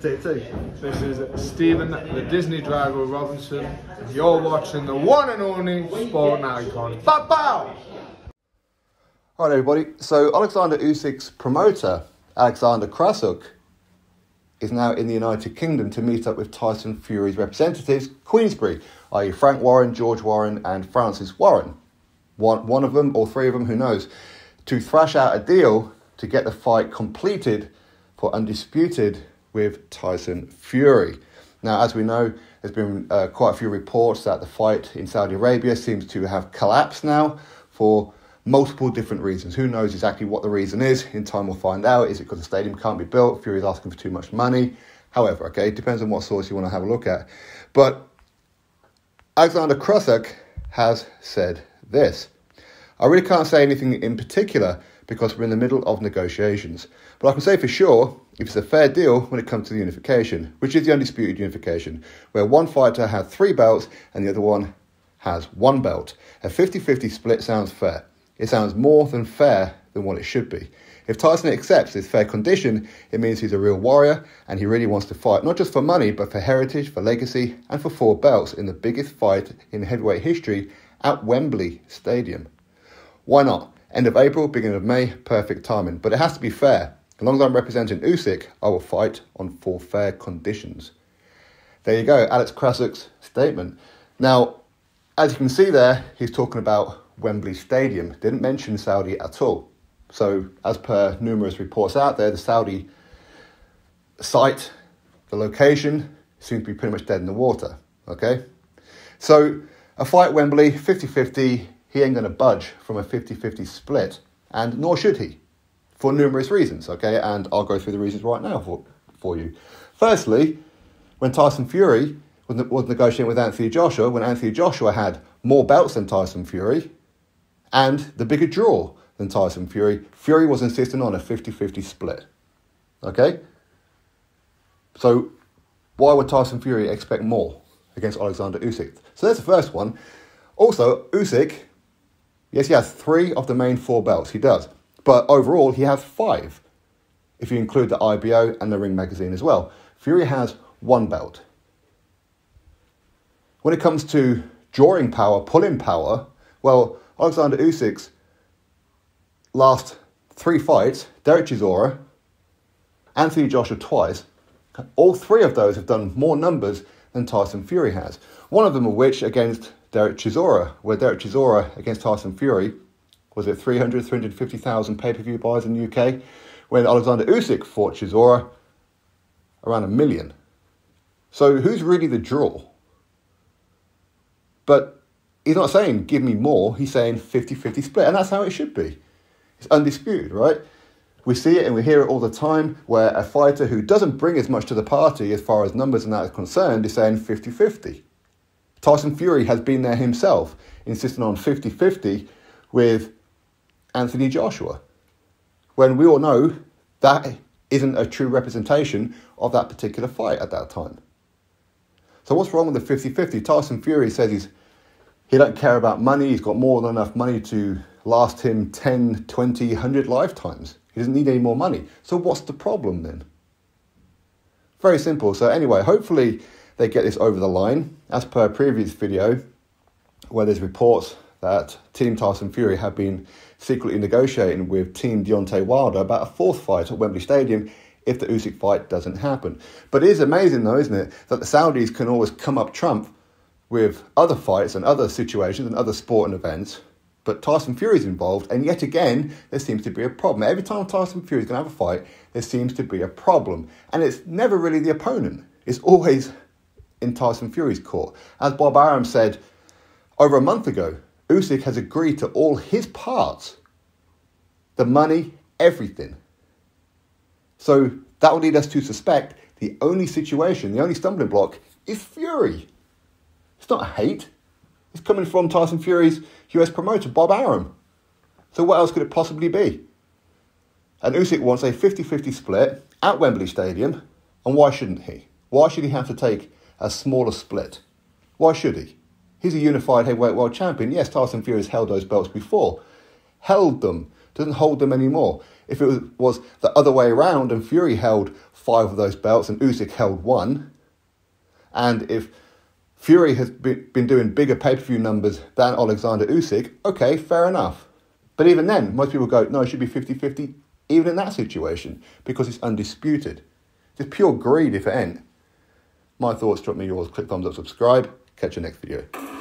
Take two. This is Stephen, the Disney driver Robinson. You're watching the one and only Sporting Icon. Bow bow! Alright everybody, so Oleksandr Usyk's promoter, Oleksandr Usyk, is now in the United Kingdom to meet up with Tyson Fury's representatives, Queensberry, i.e. Frank Warren, George Warren and Francis Warren. One of them, or three of them, who knows, to thrash out a deal to get the fight completed for Undisputed with Tyson Fury. Now, as we know, there's been quite a few reports that the fight in Saudi Arabia seems to have collapsed now for multiple different reasons. Who knows exactly what the reason is? In time we'll find out. Is it because the stadium can't be built? Fury's asking for too much money? However, okay, it depends on what source you want to have a look at. But Oleksandr Usyk has said this. I really can't say anything in particular because we're in the middle of negotiations. But I can say for sure, if it's a fair deal when it comes to the unification, which is the undisputed unification, where one fighter has 3 belts and the other one has 1 belt. A 50-50 split sounds fair. It sounds more than fair than what it should be. If Tyson accepts this fair condition, it means he's a real warrior and he really wants to fight, not just for money, but for heritage, for legacy, and for 4 belts in the biggest fight in heavyweight history at Wembley Stadium. Why not? End of April, beginning of May, perfect timing. But it has to be fair. As long as I'm representing Usyk, I will fight on 4 fair conditions. There you go, Oleksandr Usyk's statement. Now, as you can see there, he's talking about Wembley Stadium. Didn't mention Saudi at all. So, as per numerous reports out there, the Saudi site, the location, seems to be pretty much dead in the water. Okay? So, a fight at Wembley, 50-50, he ain't going to budge from a 50-50 split. And nor should he. For numerous reasons, okay? And I'll go through the reasons right now for you. Firstly, when Tyson Fury was negotiating with Anthony Joshua, when Anthony Joshua had more belts than Tyson Fury and the bigger draw than Tyson Fury, Fury was insisting on a 50-50 split, okay? So why would Tyson Fury expect more against Oleksandr Usyk? So that's the first one. Also, Usyk, yes, he has 3 of the main 4 belts, he does. But overall, he has 5, if you include the IBO and the Ring magazine as well. Fury has 1 belt. When it comes to drawing power, pulling power, well, Oleksandr Usyk's last 3 fights, Derek Chisora, Anthony Joshua twice, all 3 of those have done more numbers than Tyson Fury has. One of them of which against Derek Chisora, where Derek Chisora against Tyson Fury, was it 350,000 pay-per-view buys in the UK? When Oleksandr Usyk fought Chisora, around 1 million. So who's really the draw? But he's not saying, give me more. He's saying 50-50 split. And that's how it should be. It's undisputed, right? We see it and we hear it all the time where a fighter who doesn't bring as much to the party as far as numbers and that is concerned is saying 50-50. Tyson Fury has been there himself, insisting on 50-50 with Anthony Joshua, when we all know that isn't a true representation of that particular fight at that time. So what's wrong with the 50-50? Tyson Fury says he don't care about money. He's got more than enough money to last him 10, 20, 100 lifetimes. He doesn't need any more money. So what's the problem then? Very simple. So anyway, hopefully they get this over the line. As per a previous video, where there's reports that Team Tyson Fury have been secretly negotiating with Team Deontay Wilder about a 4th fight at Wembley Stadium if the Usyk fight doesn't happen. But it is amazing though, isn't it, that the Saudis can always come up trump with other fights and other situations and other sporting events, but Tyson Fury's involved, and yet again, there seems to be a problem. Every time Tyson Fury's going to have a fight, there seems to be a problem. And it's never really the opponent. It's always in Tyson Fury's court. As Bob Arum said over a month ago, Usyk has agreed to all his parts. The money, everything. So that will lead us to suspect the only situation, the only stumbling block is Fury. It's not hate. It's coming from Tyson Fury's US promoter, Bob Arum. So what else could it possibly be? And Usyk wants a 50-50 split at Wembley Stadium. And why shouldn't he? Why should he have to take a smaller split? Why should he? He's a unified heavyweight world champion. Yes, Tyson Fury has held those belts before. Held them. Doesn't hold them anymore. If it was the other way around and Fury held 5 of those belts and Usyk held 1, and if Fury has been doing bigger pay-per-view numbers than Oleksandr Usyk, okay, fair enough. But even then, most people go, no, it should be 50-50, even in that situation, because it's undisputed. Just pure greed if it ain't. My thoughts, drop me yours, click thumbs up, subscribe. Catch you next video.